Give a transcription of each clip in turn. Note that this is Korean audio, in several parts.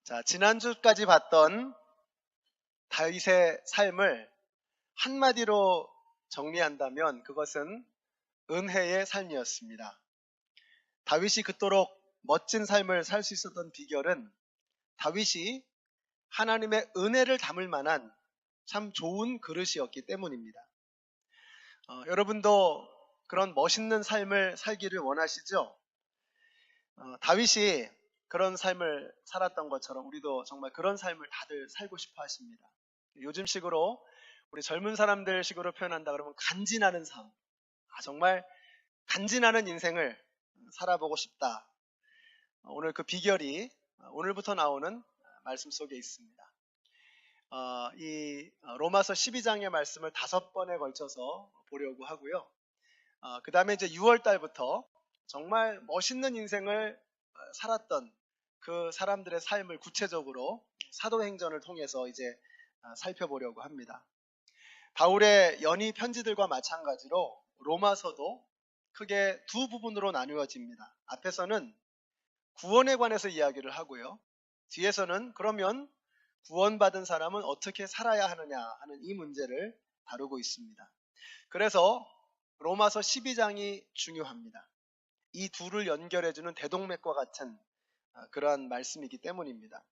자, 지난주까지 봤던 다윗의 삶을 한마디로 정리한다면 그것은 은혜의 삶이었습니다. 다윗이 그토록 멋진 삶을 살 수 있었던 비결은 다윗이 하나님의 은혜를 담을 만한 참 좋은 그릇이었기 때문입니다. 여러분도 그런 멋있는 삶을 살기를 원하시죠? 다윗이 그런 삶을 살았던 것처럼 우리도 정말 그런 삶을 다들 살고 싶어 하십니다. 요즘식으로 우리 젊은 사람들 식으로 표현한다 그러면 간지나는 삶, 정말 간지나는 인생을 살아보고 싶다. 오늘 그 비결이 오늘부터 나오는 말씀 속에 있습니다. 이 로마서 12장의 말씀을 5번에 걸쳐서 보려고 하고요. 그 다음에 이제 6월 달부터 정말 멋있는 인생을 살았던 그 사람들의 삶을 구체적으로 사도행전을 통해서 이제 살펴보려고 합니다. 바울의 연희 편지들과 마찬가지로 로마서도 크게 두 부분으로 나누어집니다. 앞에서는 구원에 관해서 이야기를 하고요. 뒤에서는 그러면 구원받은 사람은 어떻게 살아야 하느냐 하는 이 문제를 다루고 있습니다. 그래서 로마서 12장이 중요합니다. 이 둘을 연결해주는 대동맥과 같은 그러한 말씀이기 때문입니다.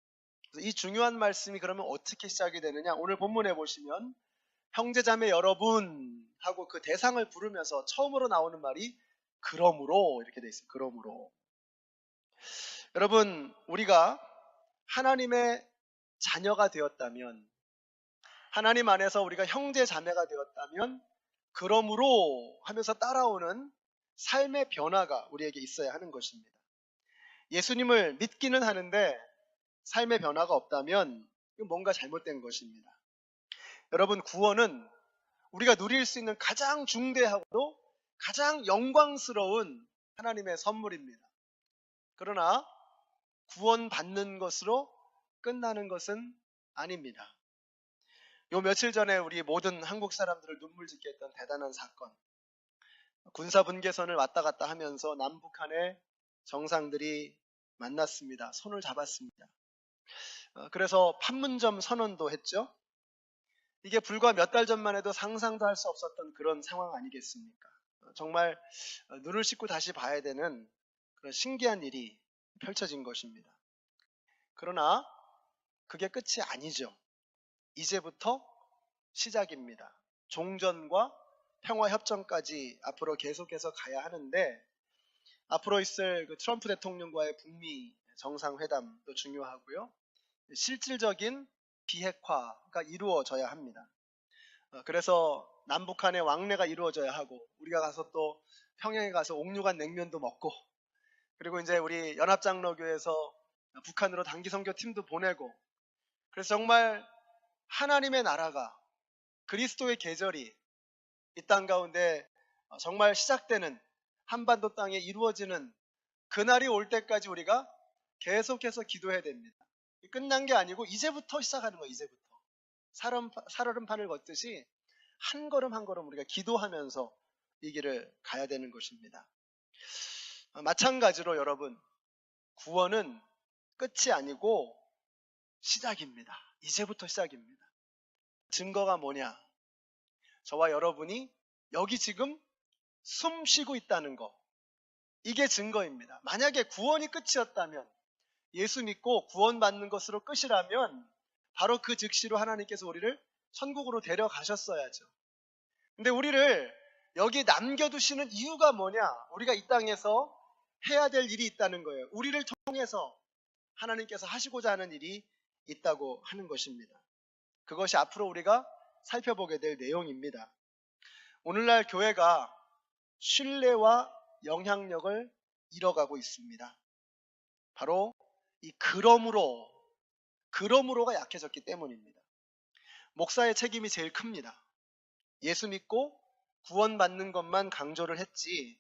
그래서 이 중요한 말씀이 그러면 어떻게 시작이 되느냐? 오늘 본문에 보시면 형제자매 여러분 하고 그 대상을 부르면서 처음으로 나오는 말이 그러므로 이렇게 돼 있어요. 그러므로. 여러분, 우리가 하나님의 자녀가 되었다면, 하나님 안에서 우리가 형제 자매가 되었다면 그러므로 하면서 따라오는 삶의 변화가 우리에게 있어야 하는 것입니다. 예수님을 믿기는 하는데 삶의 변화가 없다면 뭔가 잘못된 것입니다. 여러분, 구원은 우리가 누릴 수 있는 가장 중대하고도 가장 영광스러운 하나님의 선물입니다. 그러나 구원받는 것으로 끝나는 것은 아닙니다. 요 며칠 전에 우리 모든 한국 사람들을 눈물 짓게 했던 대단한 사건, 군사분계선을 왔다 갔다 하면서 남북한의 정상들이 만났습니다. 손을 잡았습니다. 그래서 판문점 선언도 했죠. 이게 불과 몇 달 전만 해도 상상도 할 수 없었던 그런 상황 아니겠습니까? 정말 눈을 씻고 다시 봐야 되는 그런 신기한 일이 펼쳐진 것입니다. 그러나 그게 끝이 아니죠. 이제부터 시작입니다. 종전과 평화협정까지 앞으로 계속해서 가야 하는데, 앞으로 있을 그 트럼프 대통령과의 북미 정상회담도 중요하고요. 실질적인 비핵화가 이루어져야 합니다. 그래서 남북한의 왕래가 이루어져야 하고, 우리가 가서 또 평양에 가서 옥류관 냉면도 먹고, 그리고 이제 우리 연합장로교에서 북한으로 단기 선교팀도 보내고, 그래서 정말 하나님의 나라가, 그리스도의 계절이 이 땅 가운데 정말 시작되는, 한반도 땅에 이루어지는 그날이 올 때까지 우리가 계속해서 기도해야 됩니다. 끝난 게 아니고 이제부터 시작하는 거예요. 이제부터 살얼음판을 걷듯이 한 걸음 한 걸음 우리가 기도하면서 이 길을 가야 되는 것입니다. 마찬가지로 여러분, 구원은 끝이 아니고 시작입니다. 이제부터 시작입니다. 증거가 뭐냐? 저와 여러분이 여기 지금 숨 쉬고 있다는 거, 이게 증거입니다. 만약에 구원이 끝이었다면, 예수 믿고 구원받는 것으로 끝이라면 바로 그 즉시로 하나님께서 우리를 천국으로 데려가셨어야죠. 근데 우리를 여기 남겨두시는 이유가 뭐냐? 우리가 이 땅에서 해야 될 일이 있다는 거예요. 우리를 통해서 하나님께서 하시고자 하는 일이 있다고 하는 것입니다. 그것이 앞으로 우리가 살펴보게 될 내용입니다. 오늘날 교회가 신뢰와 영향력을 잃어가고 있습니다. 바로 이 그러므로가 약해졌기 때문입니다. 목사의 책임이 제일 큽니다. 예수 믿고 구원받는 것만 강조를 했지,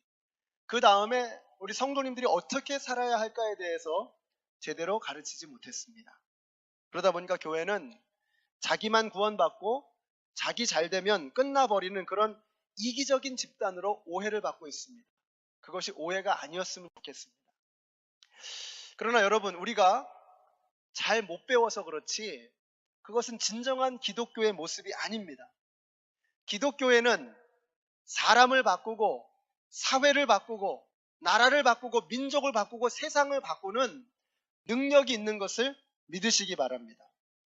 그 다음에 우리 성도님들이 어떻게 살아야 할까에 대해서 제대로 가르치지 못했습니다. 그러다 보니까 교회는 자기만 구원받고 자기 잘 되면 끝나버리는 그런 이기적인 집단으로 오해를 받고 있습니다. 그것이 오해가 아니었으면 좋겠습니다. 그러나 여러분, 우리가 잘 못 배워서 그렇지 그것은 진정한 기독교의 모습이 아닙니다. 기독교회는 사람을 바꾸고 사회를 바꾸고 나라를 바꾸고 민족을 바꾸고 세상을 바꾸는 능력이 있는 것을 믿으시기 바랍니다.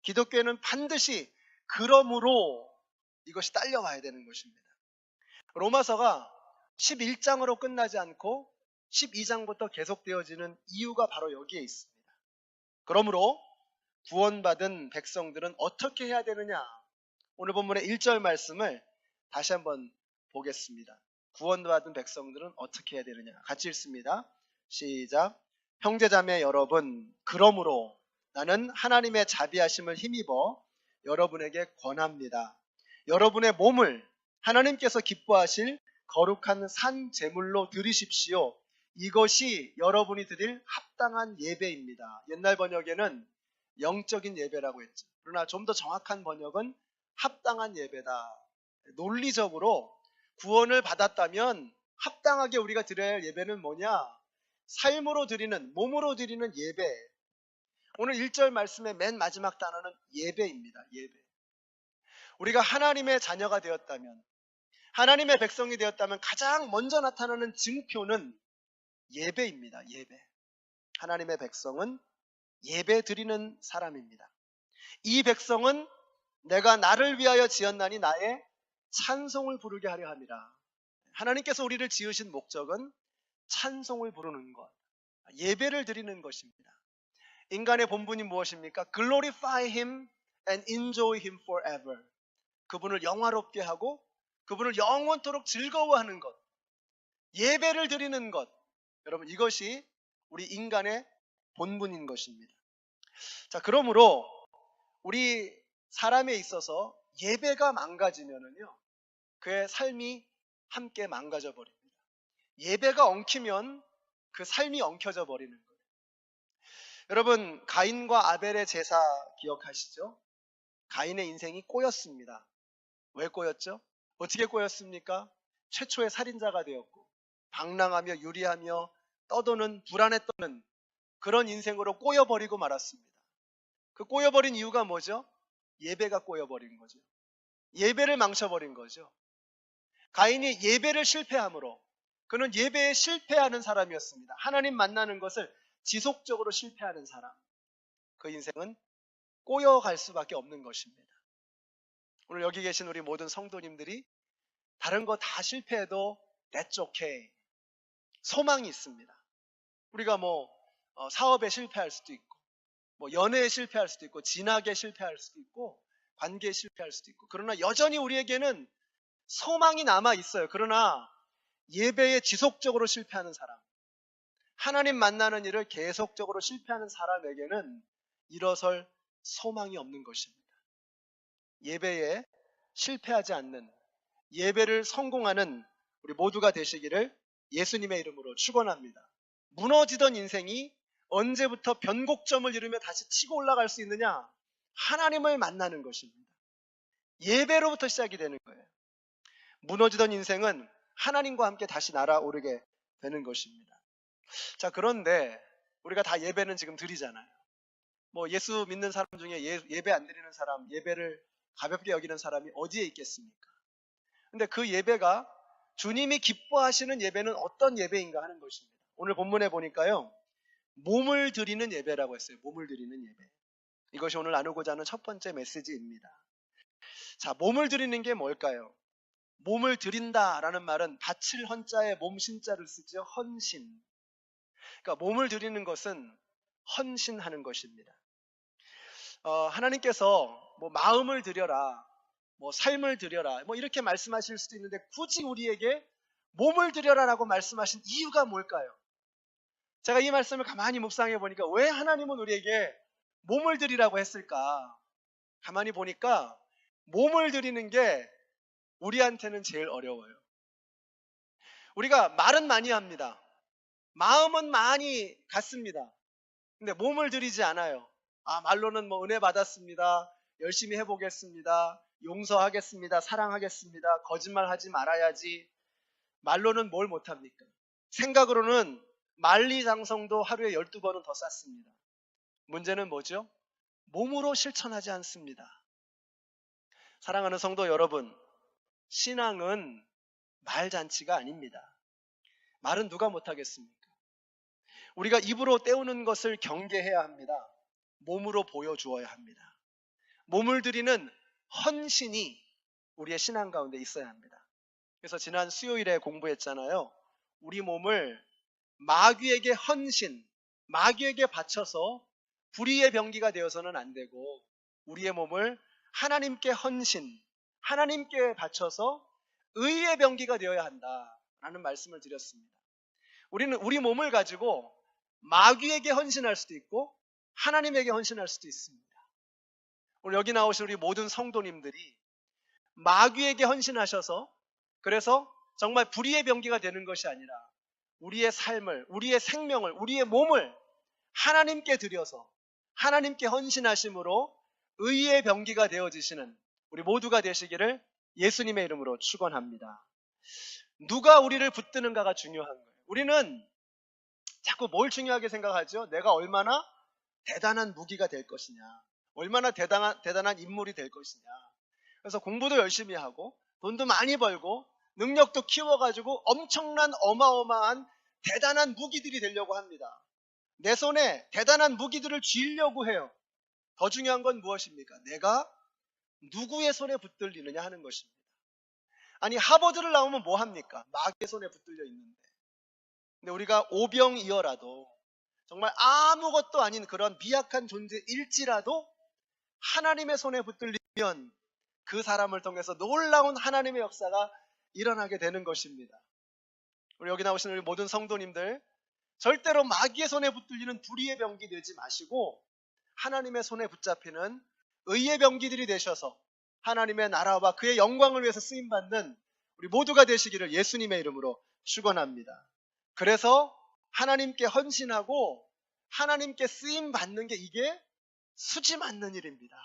기독교회는 반드시 그러므로 이것이 딸려와야 되는 것입니다. 로마서가 11장으로 끝나지 않고 12장부터 계속되어지는 이유가 바로 여기에 있습니다. 그러므로 구원받은 백성들은 어떻게 해야 되느냐? 오늘 본문의 1절 말씀을 다시 한번 보겠습니다. 구원받은 백성들은 어떻게 해야 되느냐? 같이 읽습니다. 시작. 형제자매 여러분, 그러므로 나는 하나님의 자비하심을 힘입어 여러분에게 권합니다. 여러분의 몸을 하나님께서 기뻐하실 거룩한 산 제물로 드리십시오. 이것이 여러분이 드릴 합당한 예배입니다. 옛날 번역에는 영적인 예배라고 했죠. 그러나 좀 더 정확한 번역은 합당한 예배다. 논리적으로 구원을 받았다면 합당하게 우리가 드려야 할 예배는 뭐냐? 삶으로 드리는, 몸으로 드리는 예배. 오늘 1절 말씀의 맨 마지막 단어는 예배입니다. 예배. 우리가 하나님의 자녀가 되었다면, 하나님의 백성이 되었다면 가장 먼저 나타나는 증표는 예배입니다. 예배. 하나님의 백성은 예배 드리는 사람입니다. 이 백성은 내가 나를 위하여 지었나니 나의 찬송을 부르게 하려 함이라. 하나님께서 우리를 지으신 목적은 찬송을 부르는 것, 예배를 드리는 것입니다. 인간의 본분이 무엇입니까? Glorify Him and enjoy Him forever. 그분을 영화롭게 하고 그분을 영원토록 즐거워하는 것, 예배를 드리는 것. 여러분, 이것이 우리 인간의 본분인 것입니다. 자, 그러므로 우리 사람에 있어서 예배가 망가지면은요, 그의 삶이 함께 망가져 버립니다. 예배가 엉키면 그 삶이 엉켜져 버리는 거예요. 여러분, 가인과 아벨의 제사 기억하시죠? 가인의 인생이 꼬였습니다. 왜 꼬였죠? 어떻게 꼬였습니까? 최초의 살인자가 되었고 방랑하며 유리하며 떠도는, 불안에 떠는 그런 인생으로 꼬여버리고 말았습니다. 그 꼬여버린 이유가 뭐죠? 예배가 꼬여버린 거죠. 예배를 망쳐버린 거죠. 가인이 예배를 실패함으로, 그는 예배에 실패하는 사람이었습니다. 하나님 만나는 것을 지속적으로 실패하는 사람. 그 인생은 꼬여갈 수밖에 없는 것입니다. 오늘 여기 계신 우리 모든 성도님들이 다른 거 다 실패해도 that's okay. 소망이 있습니다. 우리가 사업에 실패할 수도 있고, 연애에 실패할 수도 있고, 진학에 실패할 수도 있고, 관계에 실패할 수도 있고, 그러나 여전히 우리에게는 소망이 남아 있어요. 그러나 예배에 지속적으로 실패하는 사람, 하나님 만나는 일을 계속적으로 실패하는 사람에게는 일어설 소망이 없는 것입니다. 예배에 실패하지 않는, 예배를 성공하는 우리 모두가 되시기를 예수님의 이름으로 축원합니다. 무너지던 인생이 언제부터 변곡점을 이루며 다시 치고 올라갈 수 있느냐? 하나님을 만나는 것입니다. 예배로부터 시작이 되는 거예요. 무너지던 인생은 하나님과 함께 다시 날아오르게 되는 것입니다. 자, 그런데 우리가 다 예배는 지금 드리잖아요. 예수 믿는 사람 중에 예배 안 드리는 사람, 예배를 가볍게 여기는 사람이 어디에 있겠습니까? 근데 그 예배가 주님이 기뻐하시는 예배는 어떤 예배인가 하는 것입니다. 오늘 본문에 보니까요, 몸을 드리는 예배라고 했어요. 몸을 드리는 예배. 이것이 오늘 나누고자 하는 첫 번째 메시지입니다. 자, 몸을 드리는 게 뭘까요? 몸을 드린다라는 말은 바칠 헌자에 몸 신자를 쓰죠. 헌신. 그러니까 몸을 드리는 것은 헌신하는 것입니다. 하나님께서 마음을 드려라, 삶을 드려라, 이렇게 말씀하실 수도 있는데 굳이 우리에게 몸을 드려라라고 말씀하신 이유가 뭘까요? 제가 이 말씀을 가만히 묵상해 보니까 왜 하나님은 우리에게 몸을 드리라고 했을까? 가만히 보니까 몸을 드리는 게 우리한테는 제일 어려워요. 우리가 말은 많이 합니다. 마음은 많이 갖습니다. 근데 몸을 드리지 않아요. 말로는 은혜 받았습니다. 열심히 해보겠습니다. 용서하겠습니다. 사랑하겠습니다. 거짓말하지 말아야지. 말로는 뭘 못합니까? 생각으로는 만리장성도 하루에 12번은 더 쌓습니다. 문제는 뭐죠? 몸으로 실천하지 않습니다. 사랑하는 성도 여러분, 신앙은 말잔치가 아닙니다. 말은 누가 못하겠습니까? 우리가 입으로 때우는 것을 경계해야 합니다. 몸으로 보여주어야 합니다. 몸을 들이는 헌신이 우리의 신앙 가운데 있어야 합니다. 그래서 지난 수요일에 공부했잖아요. 우리 몸을 마귀에게 헌신, 마귀에게 바쳐서 불의의 병기가 되어서는 안 되고, 우리의 몸을 하나님께 헌신, 하나님께 바쳐서 의의 병기가 되어야 한다라는 말씀을 드렸습니다. 우리는 우리 몸을 가지고 마귀에게 헌신할 수도 있고 하나님에게 헌신할 수도 있습니다. 오늘 여기 나오신 우리 모든 성도님들이 마귀에게 헌신하셔서, 그래서 정말 불의의 병기가 되는 것이 아니라 우리의 삶을, 우리의 생명을, 우리의 몸을 하나님께 드려서 하나님께 헌신하심으로 의의 병기가 되어지시는 우리 모두가 되시기를 예수님의 이름으로 축원합니다. 누가 우리를 붙드는가가 중요한 거예요. 우리는 자꾸 뭘 중요하게 생각하죠? 내가 얼마나 대단한 무기가 될 것이냐, 얼마나 대단한 인물이 될 것이냐. 그래서 공부도 열심히 하고 돈도 많이 벌고 능력도 키워가지고 엄청난 어마어마한 대단한 무기들이 되려고 합니다. 내 손에 대단한 무기들을 쥐려고 해요. 더 중요한 건 무엇입니까? 내가 누구의 손에 붙들리느냐 하는 것입니다. 아니, 하버드를 나오면 뭐 합니까? 마귀의 손에 붙들려 있는데. 근데 우리가 오병이어라도 정말 아무것도 아닌 그런 미약한 존재일지라도 하나님의 손에 붙들리면 그 사람을 통해서 놀라운 하나님의 역사가 일어나게 되는 것입니다. 우리 여기 나오시는 우리 모든 성도님들, 절대로 마귀의 손에 붙들리는 불의의 병기 되지 마시고 하나님의 손에 붙잡히는 의의 병기들이 되셔서 하나님의 나라와 그의 영광을 위해서 쓰임받는 우리 모두가 되시기를 예수님의 이름으로 축원합니다. 그래서 하나님께 헌신하고 하나님께 쓰임받는 게 이게 수지 맞는 일입니다.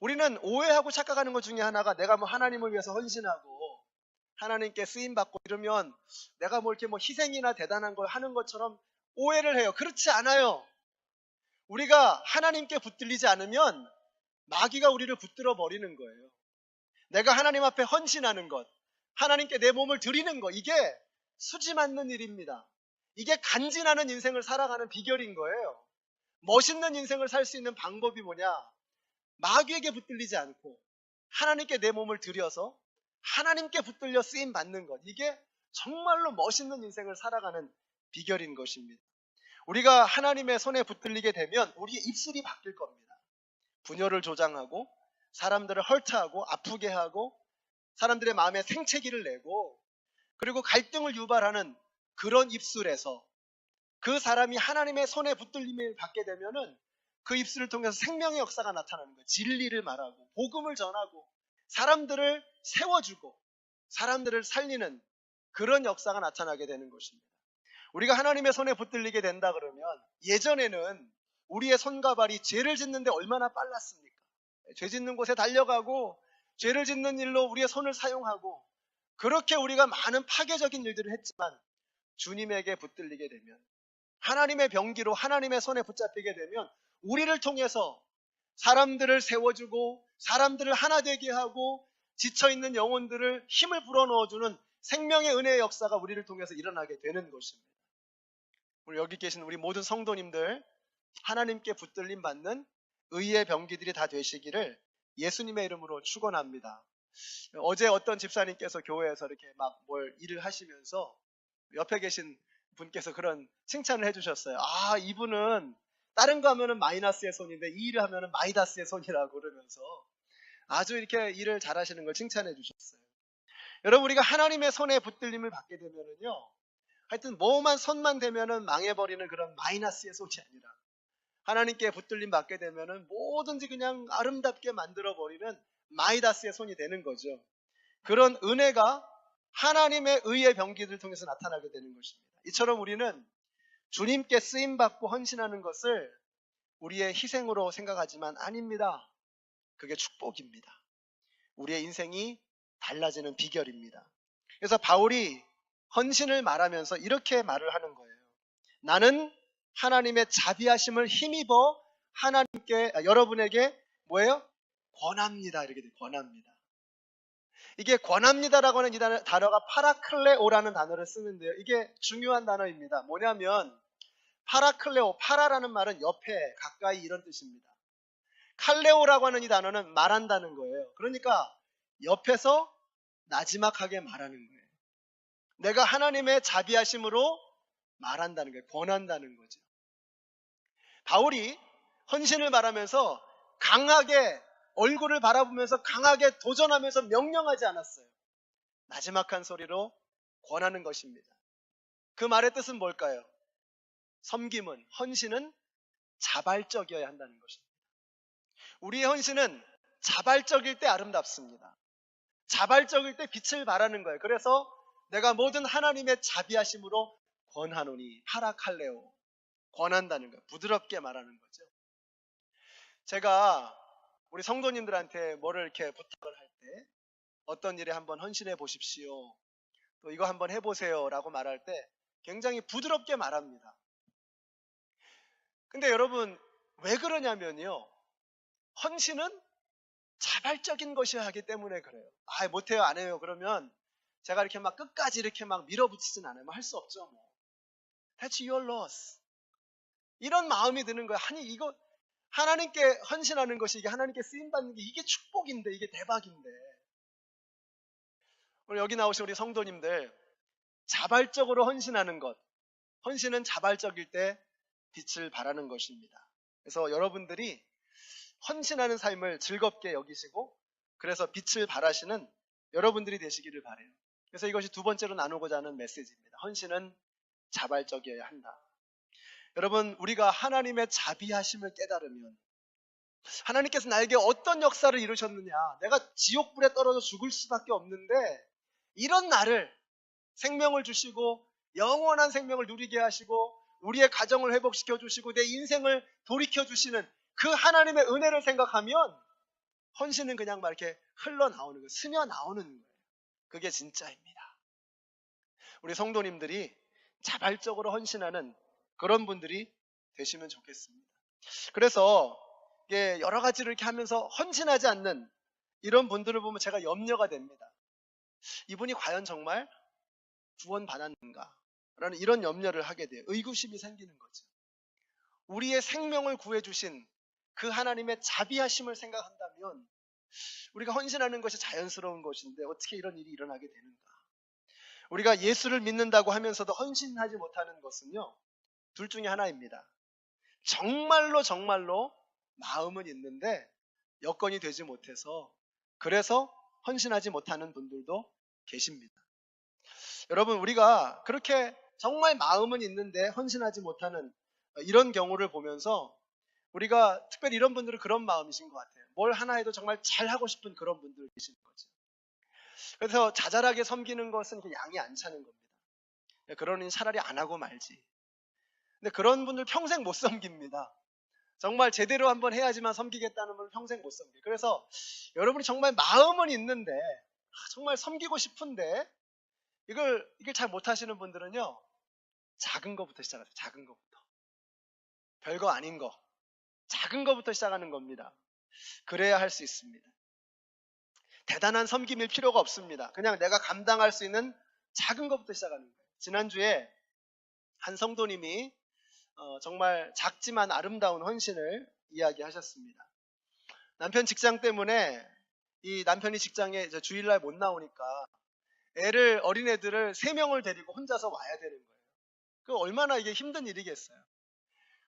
우리는 오해하고 착각하는 것 중에 하나가, 내가 뭐 하나님을 위해서 헌신하고 하나님께 쓰임받고 이러면 내가 뭐 이렇게 뭐 희생이나 대단한 걸 하는 것처럼 오해를 해요. 그렇지 않아요. 우리가 하나님께 붙들리지 않으면 마귀가 우리를 붙들어 버리는 거예요. 내가 하나님 앞에 헌신하는 것, 하나님께 내 몸을 드리는 것, 이게 수지 맞는 일입니다. 이게 간지나는 인생을 살아가는 비결인 거예요. 멋있는 인생을 살 수 있는 방법이 뭐냐? 마귀에게 붙들리지 않고 하나님께 내 몸을 드려서 하나님께 붙들려 쓰임 받는 것, 이게 정말로 멋있는 인생을 살아가는 비결인 것입니다. 우리가 하나님의 손에 붙들리게 되면 우리의 입술이 바뀔 겁니다. 분열을 조장하고 사람들을 헐트하고 아프게 하고 사람들의 마음에 생채기를 내고 그리고 갈등을 유발하는 그런 입술에서 그 사람이 하나님의 손에 붙들림을 받게 되면은 그 입술을 통해서 생명의 역사가 나타나는 거예요. 진리를 말하고 복음을 전하고 사람들을 세워주고 사람들을 살리는 그런 역사가 나타나게 되는 것입니다. 우리가 하나님의 손에 붙들리게 된다 그러면, 예전에는 우리의 손과 발이 죄를 짓는데 얼마나 빨랐습니까? 죄 짓는 곳에 달려가고 죄를 짓는 일로 우리의 손을 사용하고 그렇게 우리가 많은 파괴적인 일들을 했지만, 주님에게 붙들리게 되면, 하나님의 병기로 하나님의 손에 붙잡히게 되면 우리를 통해서 사람들을 세워주고 사람들을 하나 되게 하고 지쳐있는 영혼들을 힘을 불어넣어주는 생명의 은혜의 역사가 우리를 통해서 일어나게 되는 것입니다. 우리 여기 계신 우리 모든 성도님들, 하나님께 붙들림 받는 의의 병기들이 다 되시기를 예수님의 이름으로 축원합니다. 어제 어떤 집사님께서 교회에서 이렇게 막 뭘 일을 하시면서 옆에 계신 분께서 그런 칭찬을 해주셨어요. 아, 이분은 다른 거 하면은 마이너스의 손인데 이 일을 하면은 마이다스의 손이라고 그러면서 아주 이렇게 일을 잘하시는 걸 칭찬해 주셨어요. 여러분, 우리가 하나님의 손에 붙들림을 받게 되면은요, 하여튼 뭐만 손만 대면은 망해버리는 그런 마이너스의 손이 아니라 하나님께 붙들림 받게 되면은 뭐든지 그냥 아름답게 만들어버리는 마이다스의 손이 되는 거죠. 그런 은혜가 하나님의 의의 병기들을 통해서 나타나게 되는 것입니다. 이처럼 우리는 주님께 쓰임받고 헌신하는 것을 우리의 희생으로 생각하지만 아닙니다. 그게 축복입니다. 우리의 인생이 달라지는 비결입니다. 그래서 바울이 헌신을 말하면서 이렇게 말을 하는 거예요. 나는 하나님의 자비하심을 힘입어 하나님께 여러분에게 뭐예요? 권합니다. 이렇게 돼요. 권합니다. 이게 권합니다라고 하는 이 단어가 파라클레오라는 단어를 쓰는데요. 이게 중요한 단어입니다. 뭐냐면 파라클레오, 파라라는 말은 옆에, 가까이 이런 뜻입니다. 칼레오라고 하는 이 단어는 말한다는 거예요. 그러니까 옆에서 나지막하게 말하는 거예요. 내가 하나님의 자비하심으로 말한다는 거예요. 권한다는 거죠. 바울이 헌신을 말하면서 강하게 얼굴을 바라보면서 강하게 도전하면서 명령하지 않았어요. 나지막한 소리로 권하는 것입니다. 그 말의 뜻은 뭘까요? 섬김은, 헌신은 자발적이어야 한다는 것입니다. 우리의 헌신은 자발적일 때 아름답습니다. 자발적일 때 빛을 발하는 거예요. 그래서 내가 모든 하나님의 자비하심으로 권하노니, 파라칼레오, 권한다는 거예요. 부드럽게 말하는 거죠. 제가 우리 성도님들한테 뭐를 이렇게 부탁을 할 때 어떤 일에 한번 헌신해 보십시오, 또 이거 한번 해보세요 라고 말할 때 굉장히 부드럽게 말합니다. 근데 여러분 왜 그러냐면요, 헌신은 자발적인 것이어야 하기 때문에 그래요. 못해요, 안 해요 그러면 제가 이렇게 막 끝까지 이렇게 막 밀어붙이진 않아요. 할 수 없죠 뭐. That's your loss. 이런 마음이 드는 거예요. 아니 이거 하나님께 헌신하는 것이, 이게 하나님께 쓰임받는 게 이게 축복인데, 이게 대박인데. 오늘 여기 나오신 우리 성도님들, 자발적으로 헌신하는 것, 헌신은 자발적일 때 빛을 발하는 것입니다. 그래서 여러분들이 헌신하는 삶을 즐겁게 여기시고 그래서 빛을 발하시는 여러분들이 되시기를 바라요. 그래서 이것이 두 번째로 나누고자 하는 메시지입니다. 헌신은 자발적이어야 한다. 여러분, 우리가 하나님의 자비하심을 깨달으면, 하나님께서 나에게 어떤 역사를 이루셨느냐, 내가 지옥불에 떨어져 죽을 수밖에 없는데 이런 나를, 생명을 주시고 영원한 생명을 누리게 하시고 우리의 가정을 회복시켜 주시고 내 인생을 돌이켜 주시는 그 하나님의 은혜를 생각하면 헌신은 그냥 막 이렇게 흘러나오는 거예요. 스며 나오는 거예요. 그게 진짜입니다. 우리 성도님들이 자발적으로 헌신하는 그런 분들이 되시면 좋겠습니다. 그래서 여러 가지를 이렇게 하면서 헌신하지 않는 이런 분들을 보면 제가 염려가 됩니다. 이분이 과연 정말 구원받았는가? 라는 이런 염려를 하게 돼요. 의구심이 생기는 거죠. 우리의 생명을 구해주신 그 하나님의 자비하심을 생각한다면 우리가 헌신하는 것이 자연스러운 것인데 어떻게 이런 일이 일어나게 되는가? 우리가 예수를 믿는다고 하면서도 헌신하지 못하는 것은요, 둘 중에 하나입니다. 정말로 마음은 있는데 여건이 되지 못해서, 그래서 헌신하지 못하는 분들도 계십니다. 여러분, 우리가 그렇게 정말 마음은 있는데 헌신하지 못하는 이런 경우를 보면서 우리가 특별히 이런 분들은 그런 마음이신 것 같아요. 뭘 하나 해도 정말 잘하고 싶은 그런 분들 계시는 거죠. 그래서 자잘하게 섬기는 것은 양이 안 차는 겁니다. 그러니 차라리 안 하고 말지. 근데 그런 분들 평생 못 섬깁니다. 정말 제대로 한번 해야지만 섬기겠다는 분은 평생 못 섬겨요. 그래서 여러분이 정말 마음은 있는데 정말 섬기고 싶은데 이걸 잘 못하시는 분들은요, 작은 거부터 시작하세요. 작은 거부터. 별거 아닌 거. 작은 거부터 시작하는 겁니다. 그래야 할 수 있습니다. 대단한 섬김일 필요가 없습니다. 그냥 내가 감당할 수 있는 작은 것부터 시작하는 거예요. 지난주에 한 성도님이 정말 작지만 아름다운 헌신을 이야기하셨습니다. 남편 직장 때문에 이 남편이 직장에 주일날 못 나오니까 어린애들을 3명을 데리고 혼자서 와야 되는 거예요. 그 얼마나 이게 힘든 일이겠어요.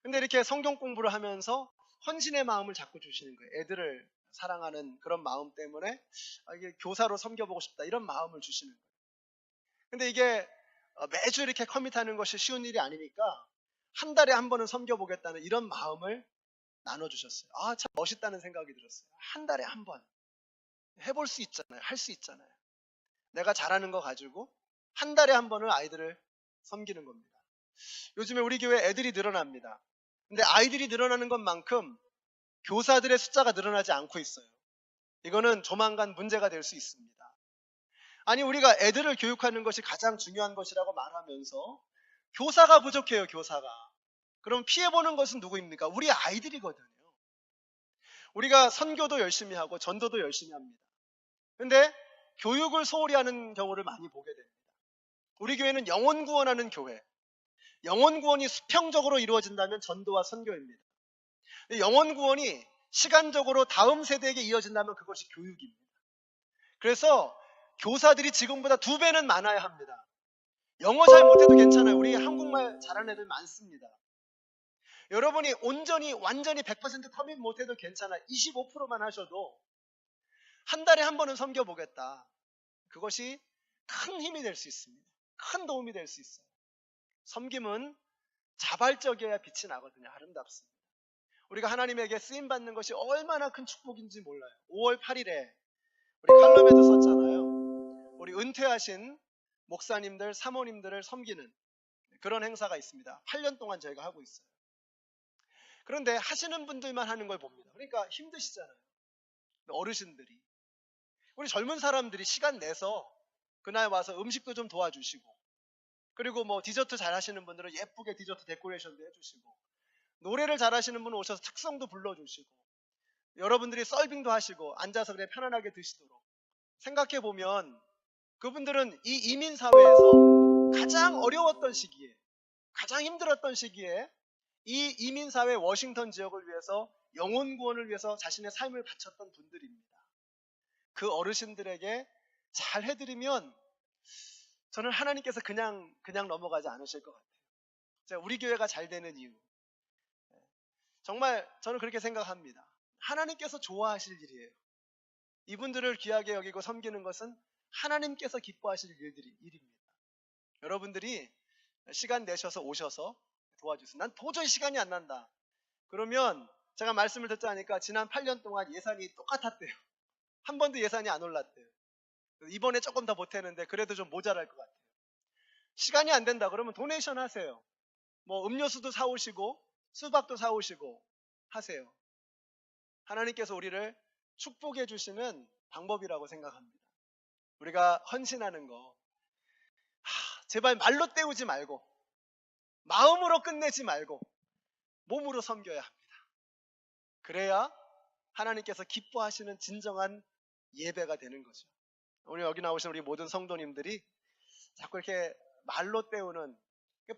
근데 이렇게 성경 공부를 하면서 헌신의 마음을 자꾸 주시는 거예요. 애들을 사랑하는 그런 마음 때문에 이게 교사로 섬겨보고 싶다, 이런 마음을 주시는 거예요. 근데 이게 매주 이렇게 커밋하는 것이 쉬운 일이 아니니까 한 달에 한 번은 섬겨보겠다는 이런 마음을 나눠주셨어요. 참 멋있다는 생각이 들었어요. 한 달에 한 번 해볼 수 있잖아요. 할 수 있잖아요. 내가 잘하는 거 가지고 한 달에 한 번을 아이들을 섬기는 겁니다. 요즘에 우리 교회 애들이 늘어납니다. 근데 아이들이 늘어나는 것만큼 교사들의 숫자가 늘어나지 않고 있어요. 이거는 조만간 문제가 될 수 있습니다. 아니, 우리가 애들을 교육하는 것이 가장 중요한 것이라고 말하면서 교사가 부족해요. 교사가. 그럼 피해보는 것은 누구입니까? 우리 아이들이거든요. 우리가 선교도 열심히 하고 전도도 열심히 합니다. 근데 교육을 소홀히 하는 경우를 많이 보게 됩니다. 우리 교회는 영혼 구원하는 교회, 영혼 구원이 수평적으로 이루어진다면 전도와 선교입니다. 영혼 구원이 시간적으로 다음 세대에게 이어진다면 그것이 교육입니다. 그래서 교사들이 지금보다 2배는 많아야 합니다. 영어 잘 못해도 괜찮아요. 우리 한국말 잘하는 애들 많습니다. 여러분이 온전히 완전히 100% 커밋 못해도 괜찮아요. 25%만 하셔도 한 달에 한 번은 섬겨보겠다. 그것이 큰 힘이 될 수 있습니다. 큰 도움이 될 수 있어요. 섬김은 자발적이어야 빛이 나거든요. 아름답습니다. 우리가 하나님에게 쓰임받는 것이 얼마나 큰 축복인지 몰라요. 5월 8일에 우리 칼럼에도 썼잖아요. 우리 은퇴하신 목사님들, 사모님들을 섬기는 그런 행사가 있습니다. 8년 동안 저희가 하고 있어요. 그런데 하시는 분들만 하는 걸 봅니다. 그러니까 힘드시잖아요. 어르신들이. 우리 젊은 사람들이 시간 내서 그날 와서 음식도 좀 도와주시고, 그리고 뭐 디저트 잘 하시는 분들은 예쁘게 디저트 데코레이션도 해주시고, 노래를 잘 하시는 분은 오셔서 특성도 불러주시고, 여러분들이 서빙도 하시고 앉아서 그냥 편안하게 드시도록 생각해 보면 그분들은 이 이민 사회에서 가장 어려웠던 시기에, 가장 힘들었던 시기에 이 이민 사회 워싱턴 지역을 위해서 영혼 구원을 위해서 자신의 삶을 바쳤던 분들입니다. 그 어르신들에게 잘 해드리면 저는 하나님께서 그냥 넘어가지 않으실 것 같아요. 우리 교회가 잘 되는 이유, 정말 저는 그렇게 생각합니다. 하나님께서 좋아하실 일이에요. 이분들을 귀하게 여기고 섬기는 것은 하나님께서 기뻐하실 일입니다. 여러분들이 시간 내셔서 오셔서 도와주세요. 난 도저히 시간이 안 난다. 그러면 제가 말씀을 듣자 하니까 지난 8년 동안 예산이 똑같았대요. 한 번도 예산이 안 올랐대요. 이번에 조금 더 보태는데 그래도 좀 모자랄 것 같아요. 시간이 안 된다 그러면 도네이션 하세요. 뭐 음료수도 사오시고 수박도 사오시고 하세요. 하나님께서 우리를 축복해 주시는 방법이라고 생각합니다. 우리가 헌신하는 거 제발 말로 때우지 말고 마음으로 끝내지 말고 몸으로 섬겨야 합니다. 그래야 하나님께서 기뻐하시는 진정한 예배가 되는 거죠. 오늘 여기 나오신 우리 모든 성도님들이 자꾸 이렇게 말로 때우는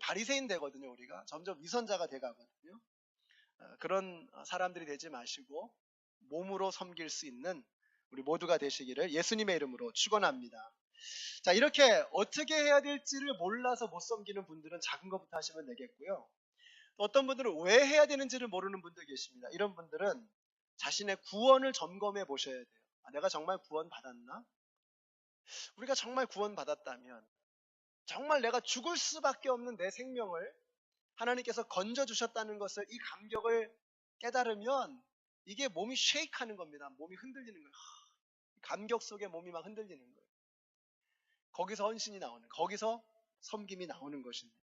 바리새인 되거든요. 우리가 점점 위선자가 돼가거든요. 그런 사람들이 되지 마시고 몸으로 섬길 수 있는 우리 모두가 되시기를 예수님의 이름으로 축원합니다. 자, 이렇게 어떻게 해야 될지를 몰라서 못 섬기는 분들은 작은 것부터 하시면 되겠고요. 또 어떤 분들은 왜 해야 되는지를 모르는 분들 계십니다. 이런 분들은 자신의 구원을 점검해 보셔야 돼요. 내가 정말 구원 받았나? 우리가 정말 구원 받았다면 정말 내가 죽을 수밖에 없는 내 생명을 하나님께서 건져주셨다는 것을, 이 감격을 깨달으면 이게 몸이 쉐이크하는 겁니다. 몸이 흔들리는 거예요. 감격 속에 몸이 막 흔들리는 거예요. 거기서 헌신이 나오는, 거기서 섬김이 나오는 것입니다.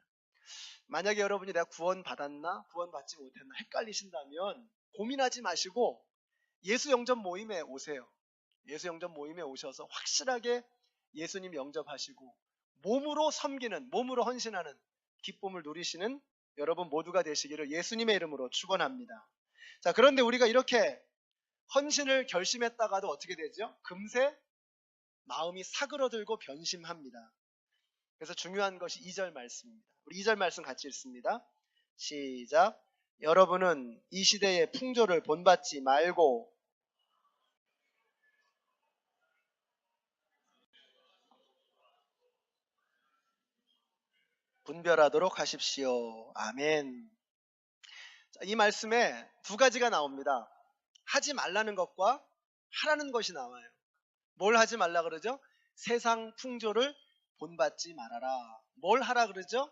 만약에 여러분이 내가 구원 받았나 구원 받지 못했나 헷갈리신다면 고민하지 마시고 예수 영접 모임에 오세요. 예수 영접 모임에 오셔서 확실하게 예수님 영접하시고 몸으로 섬기는, 몸으로 헌신하는 기쁨을 누리시는 여러분 모두가 되시기를 예수님의 이름으로 축원합니다. 자, 그런데 우리가 이렇게 헌신을 결심했다가도 어떻게 되죠? 금세 마음이 사그러들고 변심합니다. 그래서 중요한 것이 2절 말씀입니다. 우리 2절 말씀 같이 읽습니다. 시작. 여러분은 이 시대의 풍조를 본받지 말고 분별하도록 하십시오. 아멘. 자, 이 말씀에 2가지가 나옵니다. 하지 말라는 것과 하라는 것이 나와요. 뭘 하지 말라 그러죠? 세상 풍조를 본받지 말아라. 뭘 하라 그러죠?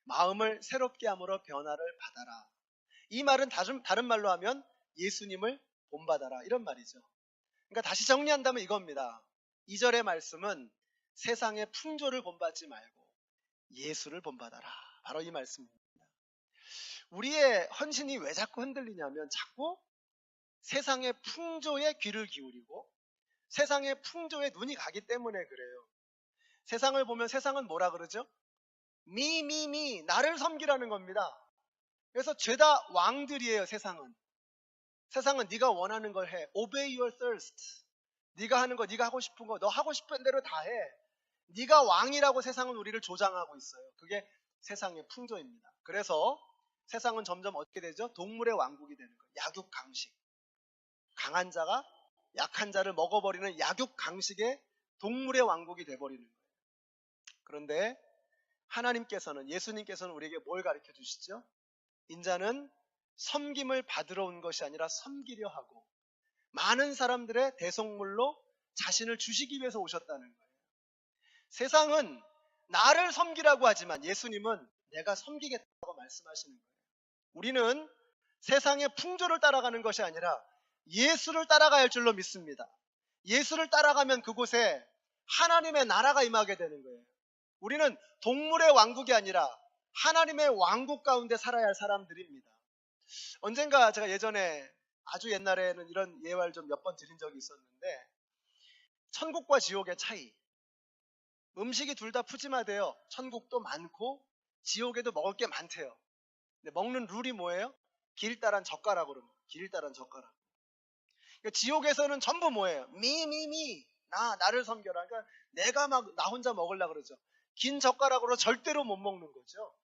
마음을 새롭게 함으로 변화를 받아라. 이 말은 다른 말로 하면 예수님을 본받아라, 이런 말이죠. 그러니까 다시 정리한다면 이겁니다. 2절의 말씀은 세상의 풍조를 본받지 말고 예수를 본받아라. 바로 이 말씀입니다. 우리의 헌신이 왜 자꾸 흔들리냐면 자꾸 세상의 풍조에 귀를 기울이고 세상의 풍조에 눈이 가기 때문에 그래요. 세상을 보면 세상은 뭐라 그러죠? 나를 섬기라는 겁니다. 그래서 죄다 왕들이에요. 세상은 세상은 네가 원하는 걸 해. Obey your thirst. 네가 하는 거, 네가 하고 싶은 거, 너 하고 싶은 대로 다 해. 네가 왕이라고 세상은 우리를 조장하고 있어요. 그게 세상의 풍조입니다. 그래서 세상은 점점 어떻게 되죠? 동물의 왕국이 되는 거예요. 약육 강식. 강한 자가 약한 자를 먹어버리는 약육 강식의 동물의 왕국이 돼버리는 거예요. 그런데 하나님께서는, 예수님께서는 우리에게 뭘 가르쳐 주시죠? 인자는 섬김을 받으러 온 것이 아니라 섬기려 하고 많은 사람들의 대속물로 자신을 주시기 위해서 오셨다는 거예요. 세상은 나를 섬기라고 하지만 예수님은 내가 섬기겠다고 말씀하시는 거예요. 우리는 세상의 풍조를 따라가는 것이 아니라 예수를 따라가야 할 줄로 믿습니다. 예수를 따라가면 그곳에 하나님의 나라가 임하게 되는 거예요. 우리는 동물의 왕국이 아니라 하나님의 왕국 가운데 살아야 할 사람들입니다. 언젠가 제가 예전에 아주 옛날에는 이런 예화를 좀 몇 번 드린 적이 있었는데, 천국과 지옥의 차이. 음식이 둘 다 푸짐하대요. 천국도 많고 지옥에도 먹을 게 많대요. 근데 먹는 룰이 뭐예요? 길 따란 젓가락으로. 길 따란 젓가락. 그러니까 지옥에서는 전부 뭐예요? 나를 섬겨라. 그러니까 내가 막 나 혼자 먹으려고 그러죠. 긴 젓가락으로 절대로 못 먹는 거죠.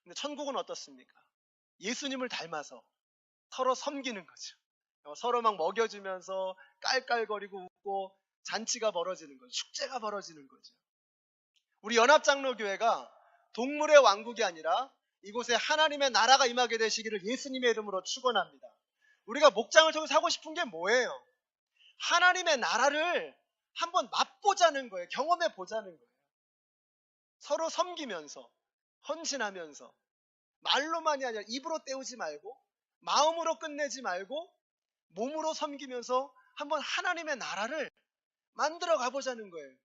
근데 천국은 어떻습니까? 예수님을 닮아서 서로 섬기는 거죠. 서로 막 먹여주면서 깔깔거리고 웃고 잔치가 벌어지는 거죠. 축제가 벌어지는 거죠. 우리 연합장로교회가 동물의 왕국이 아니라 이곳에 하나님의 나라가 임하게 되시기를 예수님의 이름으로 축원합니다. 우리가 목장을 통해서 하고 싶은 게 뭐예요? 하나님의 나라를 한번 맛보자는 거예요. 경험해 보자는 거예요. 서로 섬기면서 헌신하면서 말로만이 아니라 입으로 때우지 말고 마음으로 끝내지 말고 몸으로 섬기면서 한번 하나님의 나라를 만들어 가보자는 거예요.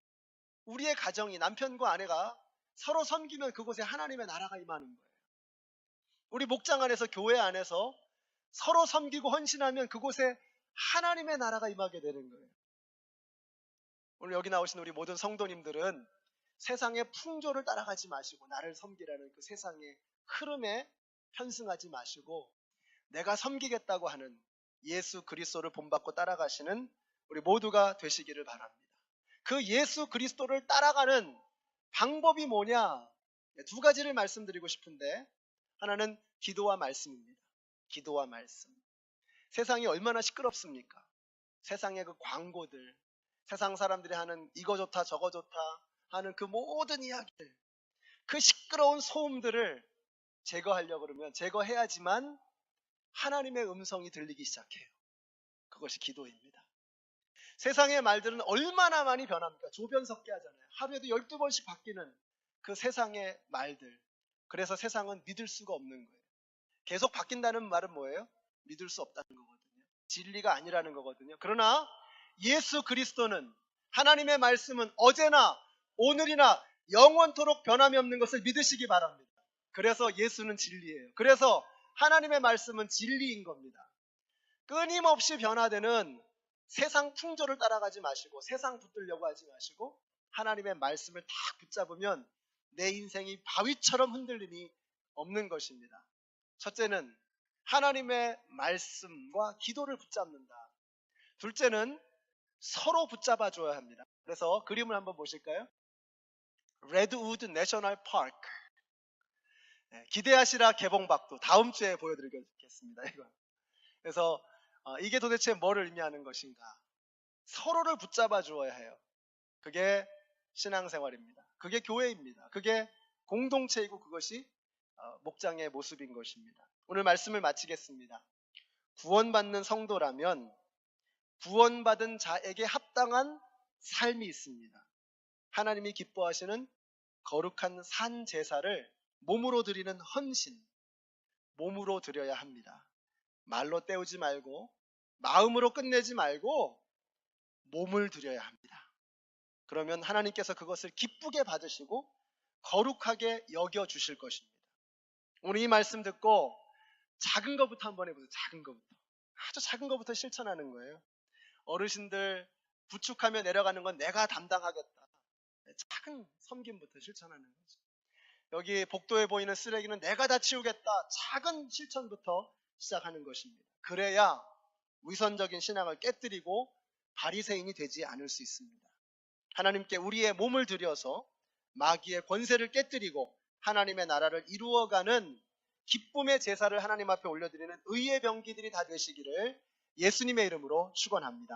우리의 가정이, 남편과 아내가 서로 섬기면 그곳에 하나님의 나라가 임하는 거예요. 우리 목장 안에서, 교회 안에서 서로 섬기고 헌신하면 그곳에 하나님의 나라가 임하게 되는 거예요. 오늘 여기 나오신 우리 모든 성도님들은 세상의 풍조를 따라가지 마시고 나를 섬기라는 그 세상의 흐름에 편승하지 마시고 내가 섬기겠다고 하는 예수 그리스도를 본받고 따라가시는 우리 모두가 되시기를 바랍니다. 그 예수 그리스도를 따라가는 방법이 뭐냐? 두 가지를 말씀드리고 싶은데, 하나는 기도와 말씀입니다. 기도와 말씀. 세상이 얼마나 시끄럽습니까? 세상의 그 광고들, 세상 사람들이 하는 이거 좋다 저거 좋다 하는 그 모든 이야기들, 그 시끄러운 소음들을 제거하려고 그러면 제거해야지만 하나님의 음성이 들리기 시작해요. 그것이 기도입니다. 세상의 말들은 얼마나 많이 변합니까? 조변석계 하잖아요. 하루에도 12번씩 바뀌는 그 세상의 말들. 그래서 세상은 믿을 수가 없는 거예요. 계속 바뀐다는 말은 뭐예요? 믿을 수 없다는 거거든요. 진리가 아니라는 거거든요. 그러나 예수 그리스도는, 하나님의 말씀은 어제나 오늘이나 영원토록 변함이 없는 것을 믿으시기 바랍니다. 그래서 예수는 진리예요. 그래서 하나님의 말씀은 진리인 겁니다. 끊임없이 변화되는 세상 풍조를 따라가지 마시고 세상 붙들려고 하지 마시고 하나님의 말씀을 딱 붙잡으면 내 인생이 바위처럼 흔들림이 없는 것입니다. 첫째는 하나님의 말씀과 기도를 붙잡는다. 둘째는 서로 붙잡아 줘야 합니다. 그래서 그림을 한번 보실까요? 레드우드 내셔널 파크. 기대하시라 개봉박도 다음 주에 보여드리겠습니다. 이거. 그래서 이게 도대체 뭐를 의미하는 것인가? 서로를 붙잡아 주어야 해요. 그게 신앙생활입니다. 그게 교회입니다. 그게 공동체이고 그것이 목장의 모습인 것입니다. 오늘 말씀을 마치겠습니다. 구원받는 성도라면 구원받은 자에게 합당한 삶이 있습니다. 하나님이 기뻐하시는 거룩한 산 제사를 몸으로 드리는 헌신, 몸으로 드려야 합니다. 말로 때우지 말고 마음으로 끝내지 말고 몸을 드려야 합니다. 그러면 하나님께서 그것을 기쁘게 받으시고 거룩하게 여겨주실 것입니다. 오늘 이 말씀 듣고 작은 것부터 한번 해보세요. 작은 것부터. 아주 작은 것부터 실천하는 거예요. 어르신들 부축하며 내려가는 건 내가 담당하겠다. 작은 섬김부터 실천하는 거죠. 여기 복도에 보이는 쓰레기는 내가 다 치우겠다. 작은 실천부터 시작하는 것입니다. 그래야 위선적인 신앙을 깨뜨리고 바리새인이 되지 않을 수 있습니다. 하나님께 우리의 몸을 들여서 마귀의 권세를 깨뜨리고 하나님의 나라를 이루어가는 기쁨의 제사를 하나님 앞에 올려드리는 의의 병기들이 다 되시기를 예수님의 이름으로 축원합니다.